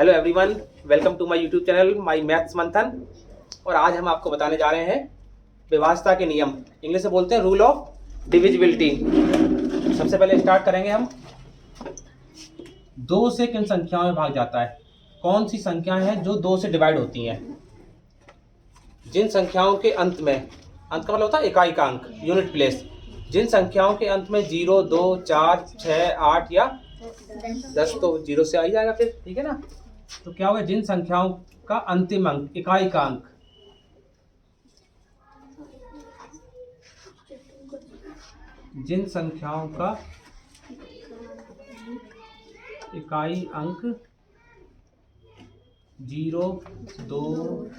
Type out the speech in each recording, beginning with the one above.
Hello everyone, welcome to my YouTube channel my maths Manthan. और आज हम आपको बताने जा रहे हैं विभाज्यता के नियम, इंग्लिश में बोलते हैं रूल ऑफ डिविजिबिलिटी। सबसे पहले स्टार्ट करेंगे हम। दो से किन संख्याओं में भाग जाता है? कौन सी संख्याएं हैं जो दो से डिवाइड होती हैं? जिन संख्याओं के अंत में, अंत का मतलब होता है इकाई का अंक, यूनिट प्लेस, जिन संख्याओं के अंत में 0, 2, 4, 6, 8 या 10, तो 0 से आ ही जाएगा फिर, ठीक है ना। तो क्या होगा, जिन संख्याओं का अंतिम अंक, इकाई का अंक, जिन संख्याओं का इकाई अंक 0, 2,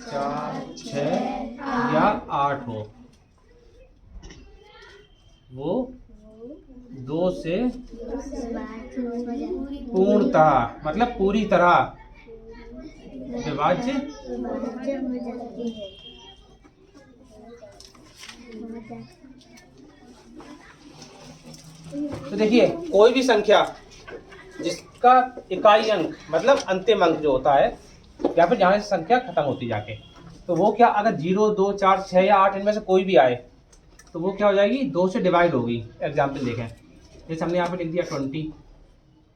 4, 6 या 8 हो, वो 2 से पूर्णतः, मतलब पूरी तरह विभाज्य तो देखिए, कोई भी संख्या जिसका इकाई अंक मतलब अंतिम अंक जो होता है, या फिर जहां से संख्या खत्म होती जाके, तो वो क्या, अगर 0, 2, 4, 6 या 8 इनमें से कोई भी आए तो वो क्या हो जाएगी, 2 से डिवाइड होगी। एग्जाम्पल देखें, जैसे हमने यहाँ पे लिख दिया 20,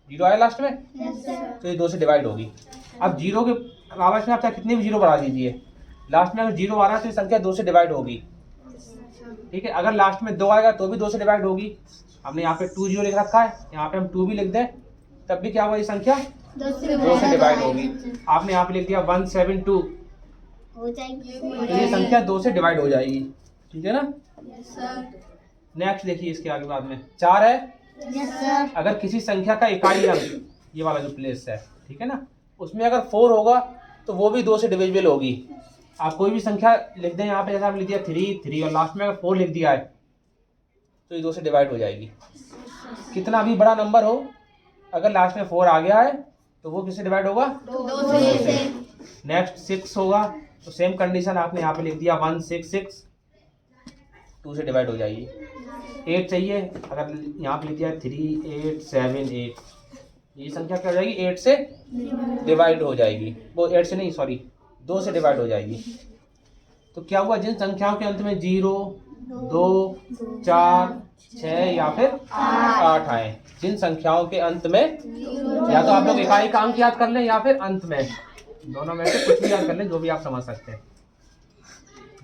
0 आया लास्ट में, तो ये 2 से डिवाइड होगी। अब 0 के अलावा इसमें आप चाहे कितने भी 0 बढ़ा दीजिए, लास्ट में अगर 0 आ रहा है तो ये संख्या 2 से डिवाइड होगी, ठीक है। अगर लास्ट में 2 आएगा तो भी 2 से डिवाइड होगी। हमने यहाँ पे 2 0 लिख रखा है, यहाँ पे हम 2 भी लिख दें तब भी क्या होगा, ये संख्या 2 से डिवाइड होगी। आपने यहाँ पे लिख दिया 172, हो जाएगी, तो ये संख्या 2 से डिवाइड हो जाएगी, ठीक है ना। नेक्स्ट देखिए, इसके आगे बाद में 4 है। अगर किसी संख्या का इकाई अंक, ये वाला जो प्लेस है, ठीक है ना, उसमें अगर 4 होगा तो वो भी 2 से डिविजिबल होगी। आप कोई भी संख्या लिख दें यहाँ पे, जैसे आपने लिख दिया 3 और लास्ट में अगर 4 लिख दिया है तो ये 2 से डिवाइड हो जाएगी। कितना भी बड़ा नंबर हो, अगर लास्ट में 4 आ गया है तो वो किससे डिवाइड होगा, 2 से। नेक्स्ट 6 होगा, तो सेम कंडीशन, आपने यहाँ पे लिख दिया 166, 2 से डिवाइड हो जाएगी। 8 चाहिए, अगर यहाँ पे लिख दिया 3, 8, 7, 8, ये संख्या क्या हो जाएगी, 8 से डिवाइड हो जाएगी। वो 8 से नहीं, सॉरी, 2 से डिवाइड हो जाएगी। तो क्या हुआ, जिन संख्याओं के अंत में 0, 2, 4, 6 या फिर 8 आए, जिन संख्याओं के अंत में, या तो आप लोग इकाई का अंक याद कर लें या फिर अंत में, दोनों में से कुछ भी याद कर लें, जो भी आप समझ सकते हैं।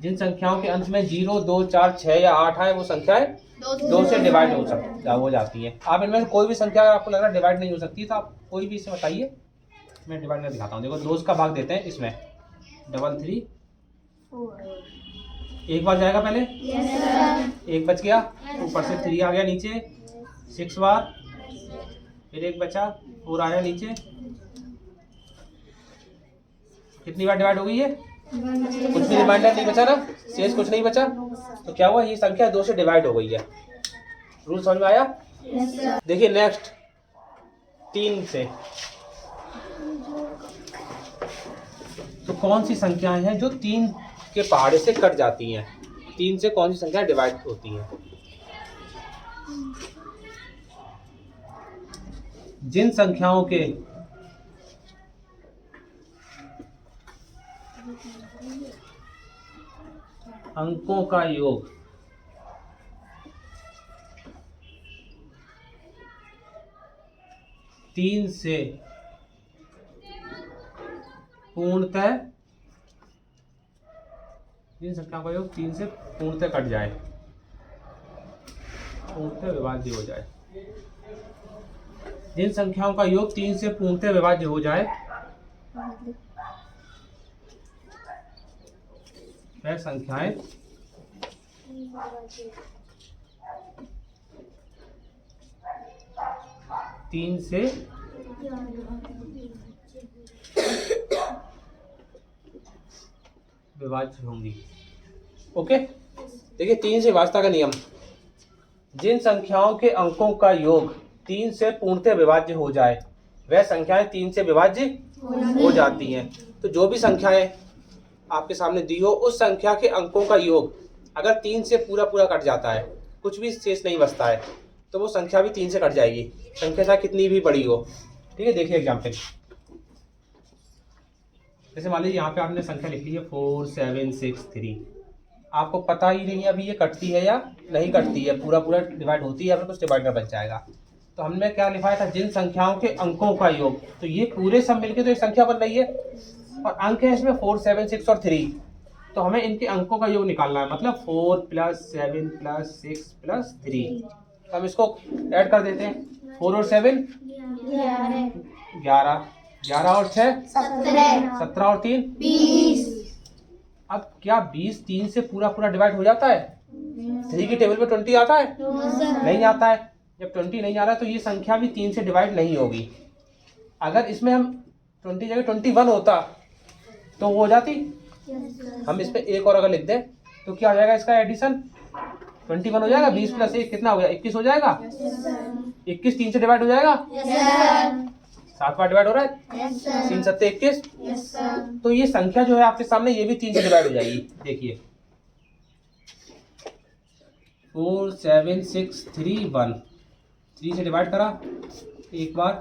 जिन संख्याओं के अंत में 0, 2, 4, 6 या 8 आए, वो संख्याएं 2 से डिवाइड हो जाती है। आप इनमें से कोई भी संख्या अगर आपको लग रहा है डिवाइड नहीं हो सकती, तो आप कोई भी इसे बताइए, मैं डिवाइड कर दिखाता हूँ। देखो, 2 का भाग देते हैं इसमें, 3, 4, एक बार जाएगा पहले, एक बच गया, ऊपर से 3 आ गया नीचे, 6 बार, फिर एक बचा, 4 आया नीचे। कितनी बार डिवाइड हो गई है? कुछ भी रिमाइंडर नहीं बचा ना, शेष कुछ नहीं बचा, तो क्या हुआ, ये संख्या 2 से डिवाइड हो गई है। रूल समझ में आया? देखिए नेक्स्ट 3 से, तो कौन सी संख्याएं हैं जो 3 के पहाड़े से कट जाती हैं? 3 से कौन सी संख्याएं डिवाइड होती हैं? जिन संख्याओं के अंकों का योग 3 से पूर्णतः, जिन संख्याओं का योग 3 से पूर्णतः कट जाए, पूर्णतः विभाज्य हो जाए, जिन संख्याओं का योग 3 से पूर्णतः विभाज्य हो जाए, वह संख्याएं तीन से विभाज्य होंगी। ओके, देखिए 3 से विभाज्यता का नियम, जिन संख्याओं के अंकों का योग 3 से पूर्णतः विभाज्य हो जाए, वह संख्याएं 3 से विभाज्य हो जाती हैं। तो जो भी संख्याएं आपके सामने दी हो, उस संख्या के अंकों का योग अगर 3 से पूरा पूरा कट जाता है, कुछ भी शेष नहीं बचता है, तो वो संख्या भी 3 से कट जाएगी, संख्या चाहे कितनी भी बड़ी हो। ठीक है, देखिए एग्जाम्पल, जैसे मान लीजिए यहाँ पे आपने संख्या लिख ली है 4763, आपको पता ही नहीं है अभी ये कटती है या नहीं कटती है, पूरा पूरा डिवाइड होती है या फिर कुछ डिवाइड में बच जाएगा। तो हमने क्या लिखा था, जिन संख्याओं के अंकों का योग, तो ये पूरे सब मिलके तो एक संख्या बन रही है और अंक है इसमें 4, 7, 6 और 3, तो हमें इनके अंकों का योग निकालना है, मतलब 4 + 7 + 6 + 3। तो हम इसको ऐड कर देते हैं, 4 और 7 11, 11 और 6 17 और 3 20। अब क्या 20 3 से पूरा पूरा डिवाइड हो जाता है? 3 की टेबल पे 20 आता है? नहीं आता है। जब 20 नहीं आ रहा है तो ये संख्या भी 3 से डिवाइड नहीं होगी। अगर इसमें हम 20 जगह 21 होता तो वो हो जाती। हम इस पे एक और अगर लिख दें तो क्या हो जाएगा इसका एडिशन, 21 हो जाएगा, 20 + 1 कितना हो गया, 21 हो जाएगा। 21 3 से डिवाइड हो जाएगा, 7 बार डिवाइड हो रहा है, 3 7 21। तो ये संख्या जो है आपके सामने ये भी 3 से डिवाइड हो जाएगी। देखिए 4 7 6 3 1, 3 से डिवाइड करा एक बार,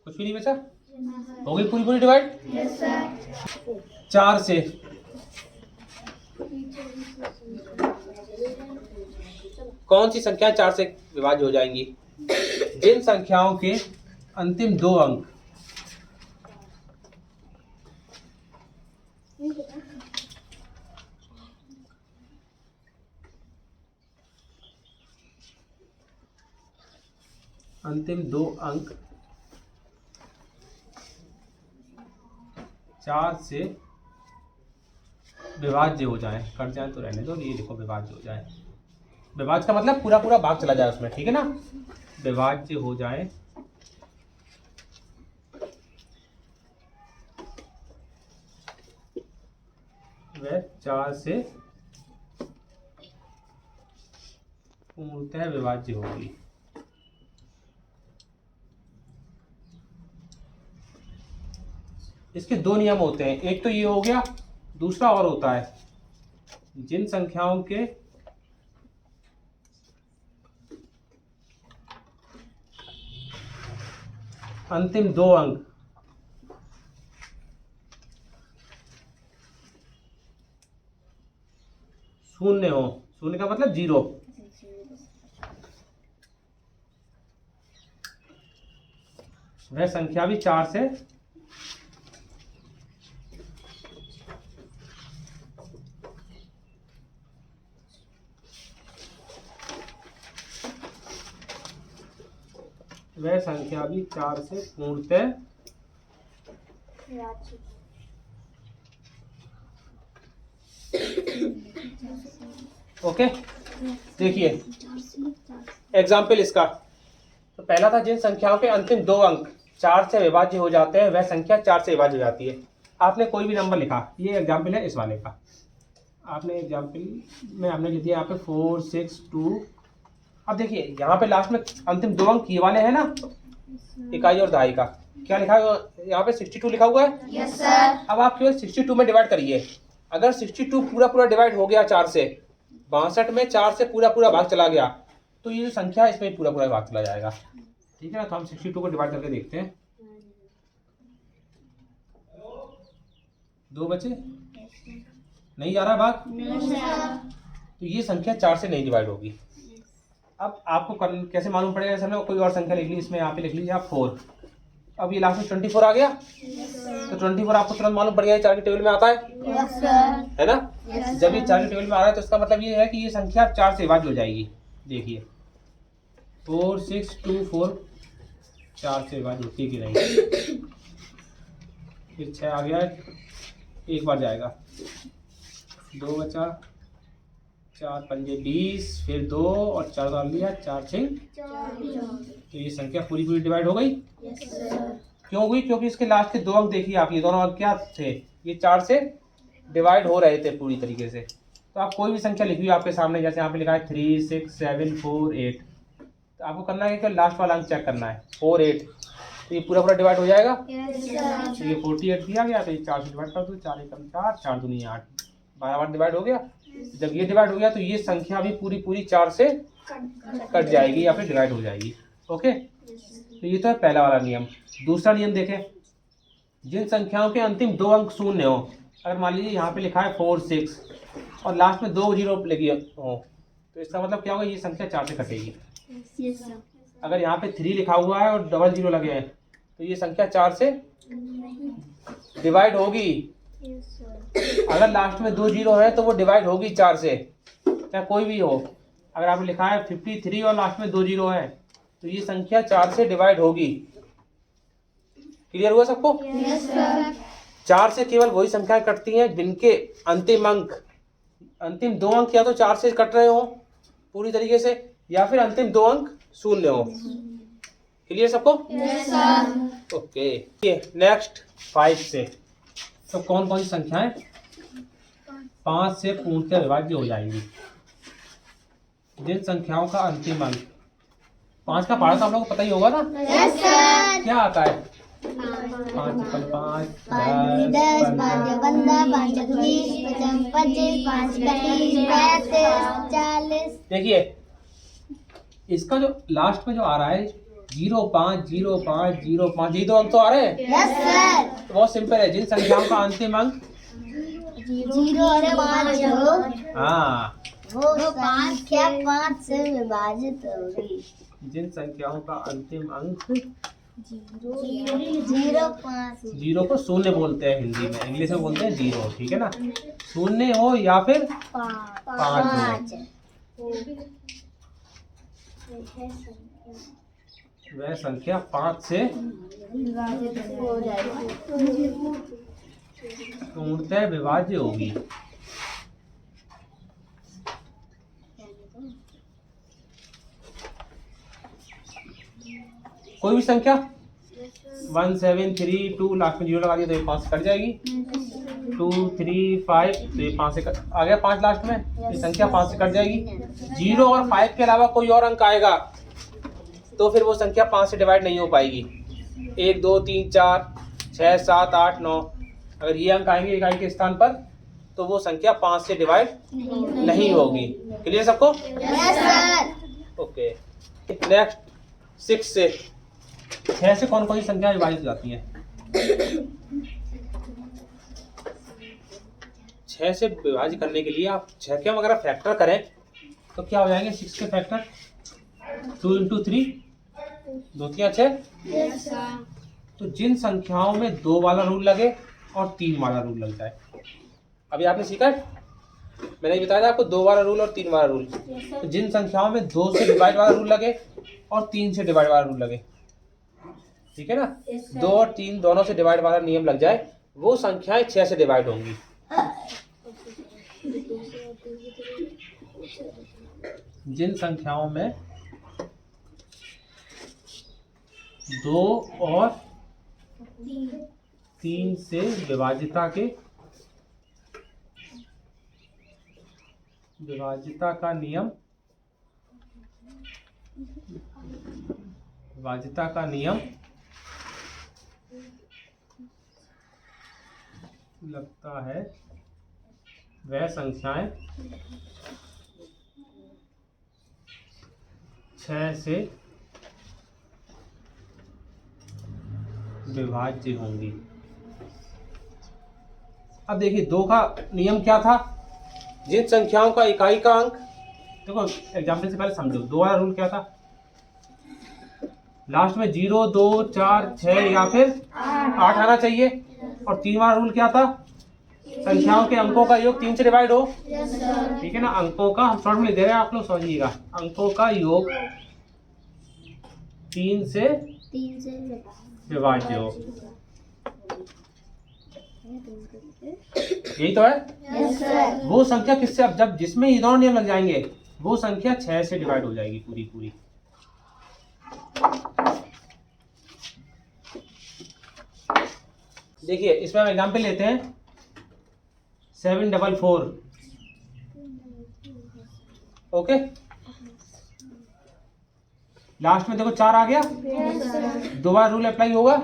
कुछ भी नहीं बचा, हो गई पूरी पूरी डिवाइड। 4 से कौन सी संख्या 4 से विभाज्य हो जाएंगी? जिन संख्याओं के अंतिम 2 अंक अंतिम 2 अंक 4 से विभाज्य हो जाए, कट जाए तो रहने दो, ये देखो विभाज्य हो जाए। विभाज्य का मतलब पूरा पूरा भाग चला जाए उसमें, ठीक है ना। विभाज्य हो जाए वह 4 से पूर्णतः विभाज्य होगी। इसके 2 नियम होते हैं, एक तो ये हो गया, दूसरा और होता है, जिन संख्याओं के अंतिम 2 अंक शून्य हो, शून्य का मतलब 0, वह संख्या भी 4 से पूर्णतः ओके। देखिए एग्जाम्पल इसका, तो पहला था जिन संख्याओं के अंतिम 2 अंक 4 से विभाज्य हो जाते हैं वह संख्या 4 से विभाज्य हो जाती है। आपने कोई भी नंबर लिखा, ये एग्जाम्पल है इस वाले का, आपने एग्जाम्पल में हमने लिख दिया यहाँ पे 4 6 2। अब देखिए यहाँ पे लास्ट में अंतिम 2 अंक ये वाले हैं ना, इकाई और दहाई का, क्या लिखा है यहाँ पे 62 लिखा हुआ है। Yes sir. अब आप केवल 62 में डिवाइड करिए, अगर 62 पूरा पूरा डिवाइड हो गया 4 से, 62 में 4 से पूरा पूरा भाग चला गया, तो ये जो संख्या है इसमें पूरा पूरा भाग चला जाएगा, ठीक है ना। तो हम 62 को डिवाइड करके देखते हैं, 2 बचे, नहीं आ रहा भाग, तो ये संख्या 4 से नहीं डिवाइड होगी। अब आपको कैसे मालूम पड़ेगा, जैसे हमने कोई और संख्या लिख ली, इसमें यहाँ पे लिख लीजिए आप 4, अब ये लास्ट में 24 आ गया, तो 24 आपको तुरंत मालूम पड़ गया 4 की टेबल में आता है, है ना। जब ये 4 की टेबल में आ रहा है तो इसका मतलब ये है कि ये संख्या 4 से विभाज्य हो जाएगी। देखिए 4 6 2 4 4 से विभाज्य होती है कि नहीं। फिर 6 आ गया, एक बार जाएगा, 2 बचा, 4 पंजे 20, फिर 2 और 4 डाल दिया, 4 6, तो ये संख्या पूरी पूरी डिवाइड हो गई। क्यों हुई? क्योंकि इसके लास्ट के 2 अंक देखिए आप, ये दोनों अंक क्या थे, ये 4 से डिवाइड हो रहे थे पूरी तरीके से। तो आप कोई भी संख्या लिखी हुई आपके सामने, जैसे यहाँ पे लिखा है 3 6 7 4 8, तो आपको करना है कि लास्ट वाला अंक चेक करना है 4 8, तो ये पूरा पूरा डिवाइड हो जाएगा। Yes sir. तो ये 48 दिया गया, तो ये 4 से डिवाइड कर दो, 4 एकम 4, 4 दूनी 8, 12 बार डिवाइड हो गया। जब ये डिवाइड हो गया तो ये संख्या भी पूरी पूरी 4 से कट जाएगी या फिर डिवाइड हो जाएगी। ओके, तो ये तो है पहला वाला नियम। दूसरा नियम देखें, जिन संख्याओं के अंतिम 2 अंक शून्य हो, अगर मान लीजिए यहाँ पे लिखा है 4 6 और लास्ट में 2 जीरो लगी हो, तो इसका मतलब क्या होगा, ये संख्या 4 से कटेगी। Yes sir. अगर यहाँ पे 3 लिखा हुआ है और डबल जीरो लगे हैं, तो ये संख्या 4 से डिवाइड होगी। Yes sir. अगर लास्ट में 2 जीरो है तो वो डिवाइड होगी 4 से, चाहे कोई भी हो। अगर आपने लिखा है 53 और लास्ट में 2 जीरो है, तो ये संख्या 4 से डिवाइड होगी। क्लियर हुआ सबको? Yes sir. 4 से केवल वही संख्याएं कटती हैं जिनके अंतिम अंक, अंतिम 2 अंक या तो 4 से कट रहे हो पूरी तरीके से, या फिर अंतिम 2 अंक शून्य हो। क्लियर सबको? Yes sir. ओके, ये नेक्स्ट 5 से। तो कौन कौन सी संख्याएं 5 से पूर्णतः विभाज्य हो जाएंगी? जिन संख्याओं का अंतिम अंक, 5 का पढ़ा तो आप लोगों को पता ही होगा ना, यस सर। क्या आता है? 5 × 5 10 5 15 5 20 25 5 30 35 40। देखिए इसका जो लास्ट में जो आ रहा है 0 5 0 5 0 5, ये 2 अंक तो आ रहे हैं। Yes sir. तो बहुत सिंपल है, जिन संख्याओं का अंतिम अंक 0 और 5 हो, हाँ, वो संख्या 5 से विभाजित होगी। जिन संख्याओं का अंतिम अंक 0 5 जीरो को शून्य बोलते हैं हिंदी में, इंग्लिश में बोलते हैं जीरो, ठीक है ना। शून्य हो या फिर 5 हो, वह संख्या 5 से हो जाएगी। पूर्णतः विभाज्य होगी। कोई भी संख्या 1 7 3 2 लास्ट में 0 लगा दिया तो ये 5 से कट जाएगी। 2 3 5 तो ये 5 से आ गया, 5 लास्ट में, ये संख्या 5 से कट जाएगी। 0 और 5 के अलावा कोई और अंक आएगा तो फिर वो संख्या 5 से डिवाइड नहीं हो पाएगी। 1 2 3 4 6 7 8 9, अगर ये अंक आएंगे इकाई के स्थान पर तो वो संख्या 5 से डिवाइड नहीं होगी। क्लियर सबको? Yes sir. ओके, नेक्स्ट 6 से। 6 से कौन कौन सी संख्या विभाजित हो जाती है? 6 से विभाजित करने के लिए आप 6 के अगर फैक्टर करें तो क्या हो जाएंगे? 6 के फैक्टर 2 × 3 2 3 6। Yes sir. तो जिन संख्याओं में 2 वाला रूल लगे और 3 वाला रूल लग जाए, अभी आपने सीखा है, मैंने बताया था आपको 2 वाला रूल और 3 वाला रूल। तो जिन संख्याओं में 2 से डिवाइड वाला रूल लगे और 3 से डिवाइड वाला रूल लगे, ठीक है ना, 2 और 3 दोनों से डिवाइड वाला नियम लग जाए, वो संख्याएं 6 से डिवाइड होंगी। जिन संख्याओं में 2 और 3 से विभाजिता का नियम लगता है, वह संख्याएं 6 से विभाज्य होंगी। अब देखिए 2 का नियम क्या था? जिन संख्याओं का इकाई का अंक, देखो एग्जाम्पल से पहले समझो, 2 वाला रूल क्या था? लास्ट में 0 2 4 6 या फिर 8 आना चाहिए। और 3 वाला रूल क्या था? संख्याओं के अंकों का योग 3 से डिवाइड हो, ठीक है ना। अंकों का हम शॉर्ट में लिख दे रहे हैं, आप लोग समझिएगा, अंकों का योग 3 से विभाज्य हो। यही तो है। Yes sir. वो संख्या किससे, अब जब जिसमें ये दोनों नियम लग जाएंगे वो संख्या 6 से डिवाइड हो जाएगी पूरी पूरी। देखिए इसमें हम एग्जाम्पल लेते हैं 744। ओके, लास्ट में देखो 4 आ गया, दोबारा रूल अप्लाई होगा।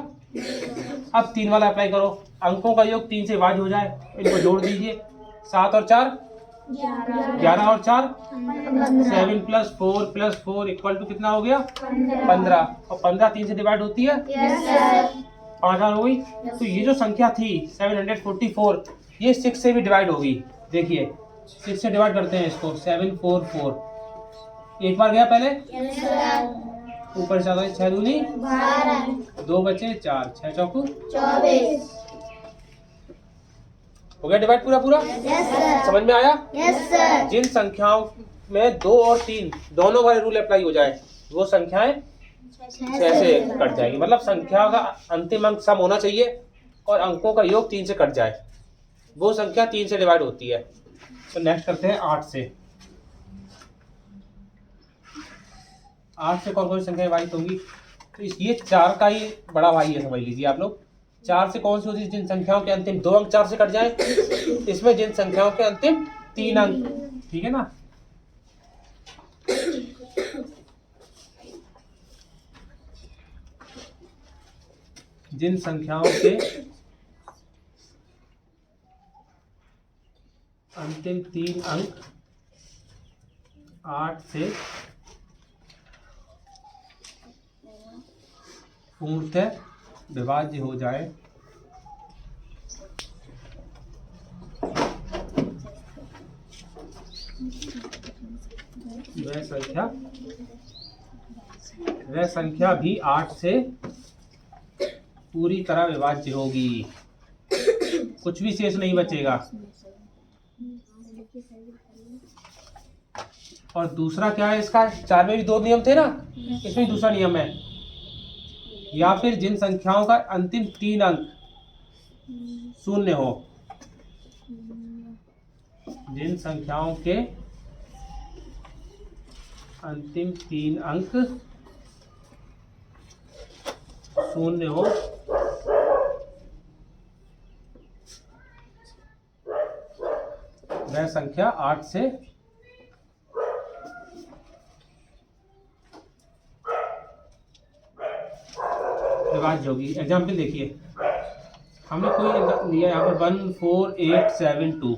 अब 3 वाला अप्लाई करो, अंकों का योग 3 से विभाज्य हो जाए, इनको जोड़ दीजिए। 7 और 4 11 और 4 7 + 4 + 4 इक्वल टू कितना हो गया 15, और 15 3 से डिवाइड होती है 5 हो गई। तो ये जो संख्या थी 744, ये 6 से भी डिवाइड होगी। देखिए 6 से डिवाइड करते हैं इसको, 744 एक बार गया पहले, ऊपर से 6 दूनी 2 बचे 4, 6 चौकू 24। हो गया डिवाइड पूरा पूरा। समझ में आया? Yes sir. जिन संख्याओं में 2 और 3 दोनों वाले रूल अप्लाई हो जाए, वो संख्याएं 6 से कट जाएगी। मतलब संख्या का अंतिम अंक सम होना चाहिए और अंकों का योग 3 से कट जाए, वो संख्या 3 से डिवाइड होती है। तो नेक्स्ट करते हैं 8 से। 8 से कौन कौन सी संख्याएं डिवाइड होंगी? तो ये 4 का ही बड़ा भाई है, समझ लीजिए आप लोग। 4 से कौन सी होती है? जिन संख्याओं के अंतिम 2 अंक 4 से कट जाए, इसमें जिन संख्याओं के अंतिम 3 अंक, ठीक है ना। जिन संख्याओं के अंतिम 3 अंक 8 से पूर्णतः विभाज्य हो जाए, वह संख्या भी 8 से पूरी तरह विभाज्य होगी, कुछ भी शेष नहीं बचेगा। और दूसरा क्या है इसका? 4 में भी 2 नियम थे ना, इसमें दूसरा नियम है, या फिर जिन संख्याओं का अंतिम 3 अंक 0 हो। जिन संख्याओं के अंतिम 3 अंक 0 हो, वह संख्या 8 से विभाज्य होगी। एग्जाम्पल देखिए, हमने कोई लिया यहाँ पर 1 4 8 7 2,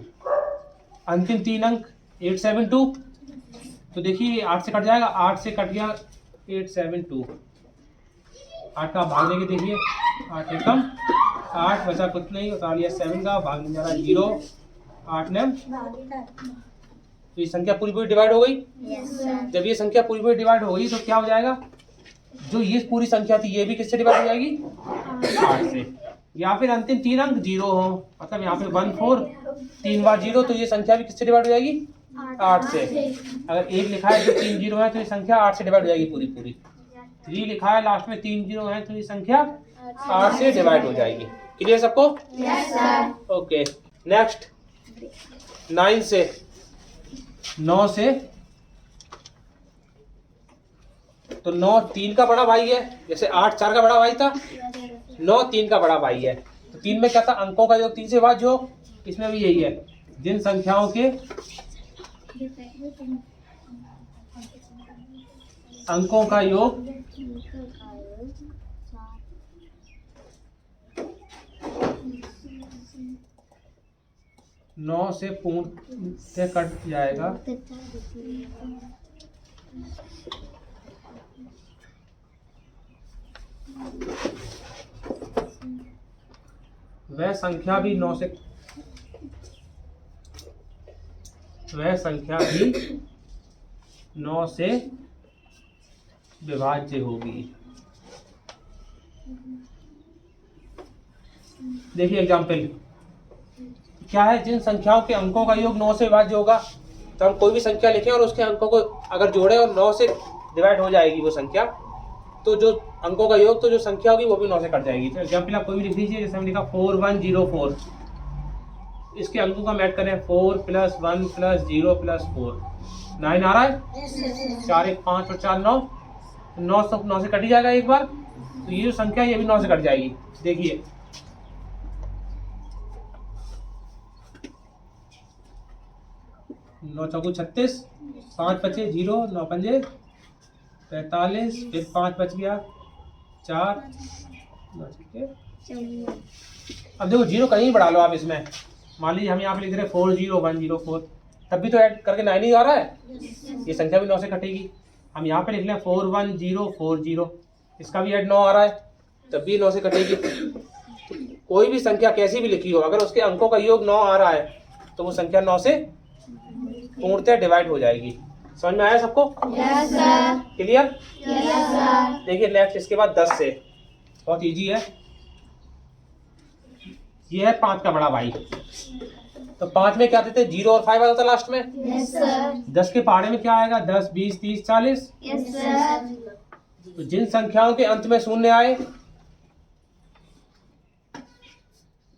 अंतिम 3 अंक 8 7 2। तो देखिए 8 से कट जाएगा, 8 से कट गया 8 7 2। 8 का भाग देके देखिए, 8 एकम 8 बचा कुछ नहीं, उतार लिया 7 का, भाग नहीं जा रहा 0, 8 ने। तो ये संख्या पूरी पूरी डिवाइड हो गई। जब ये संख्या पूरी पूरी डिवाइड हो गई तो क्या हो जाएगा? जो ये पूरी संख्या थी ये भी किससे डिवाइड हो जाएगी? 8 से। या फिर अंतिम 3 अंक 0 हो, मतलब यहाँ पे 1 4 3 बार 0, तो ये संख्या भी किससे डिवाइड हो जाएगी? 8 से। अगर 1 लिखा है तो 3 0 है, तो ये संख्या 8 से डिवाइड हो जाएगी पूरी पूरी। 3 लिखा है लास्ट में 3 0 है, तो ये संख्या 8 से डिवाइड हो जाएगी। क्लियर सबको? Yes sir. ओके, नेक्स्ट 9 से। 9 से तो 9 3 का बड़ा भाई है, जैसे 8 4 का बड़ा भाई था, 9 3 का बड़ा भाई है। तो 3 में क्या था? अंकों का योग 3 से विभाज्य हो। इसमें भी यही है, जिन संख्याओं के अंकों का योग 9 से पूर्ण से कट जाएगा, वह संख्या भी 9 से विभाज्य होगी। देखिए एग्जाम्पल क्या है? जिन संख्याओं के अंकों का योग 9 से विभाज्य होगा, तो हम कोई भी संख्या लिखें और उसके अंकों को अगर जोड़ें और 9 से डिवाइड हो जाएगी वो संख्या, तो जो अंकों का योग, तो जो संख्या होगी वो भी 9 से कट जाएगी। तो एग्जाम्पल आप कोई भी लिख दीजिए, जैसे हम लिखा 4104, इसके अंकों का मैच करें 4 + 1 + 0 + 4, 9 आ रहा है। 4 1 5 और 4 9, 9 से कट ही जाएगा एक बार, तो ये जो संख्या है ये भी 9 से कट जाएगी। देखिए 9 चौको 36, 5 बचे 0, 9 पंजे 45, फिर 5 बच गया, 4, ठीक है। अब देखो जीरो कहीं बढ़ा लो आप इसमें, मान लीजिए हम यहाँ पे लिख रहे हैं 40104, तब भी तो ऐड करके 9 ही आ रहा है, ये संख्या भी 9 से कटेगी। हम यहाँ पे लिख लें 41040, इसका भी ऐड 9 आ रहा है, तब भी 9 से कटेगी। कोई भी संख्या कैसी भी लिखी हो, अगर उसके अंकों का योग 9 आ रहा है तो वो संख्या 9 से पूर्णतः डिवाइड हो जाएगी। समझ में आया सबको? Yes sir. Clear? Yes sir. देखिए नेक्स्ट इसके बाद 10 से, बहुत इजी है। ये है 5 का बड़ा भाई, तो 5 में क्या देते हैं, 0 और 5 आता था लास्ट में। Yes sir. 10 के पहाड़े में क्या आएगा, 10, 20, 30, 40। Yes sir. तो जिन संख्याओं के अंत में शून्य आए,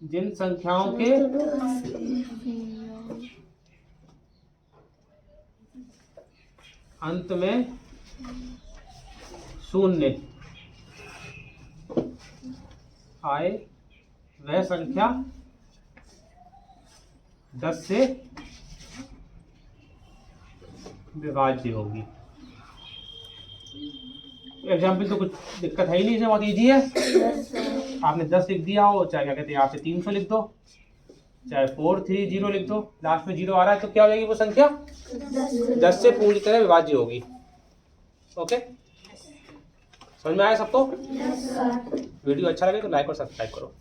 जिन संख्याओं के अंत में शून्य आए वह संख्या 10 से विभाज्य होगी। एग्जाम्पल तो कुछ दिक्कत है ही नहीं, इसमें बहुत इजी है। आपने 10 लिख दिया हो, चाहे क्या कहते हैं यहाँ पे 300 लिख दो, चाहे 430 लिख दो, लास्ट में 0 आ रहा है तो क्या हो जाएगी वो संख्या 10 से पूरी तरह विभाज्य होगी। ओके, समझ में आया सबको? वीडियो अच्छा लगे तो लाइक और सब्सक्राइब करो।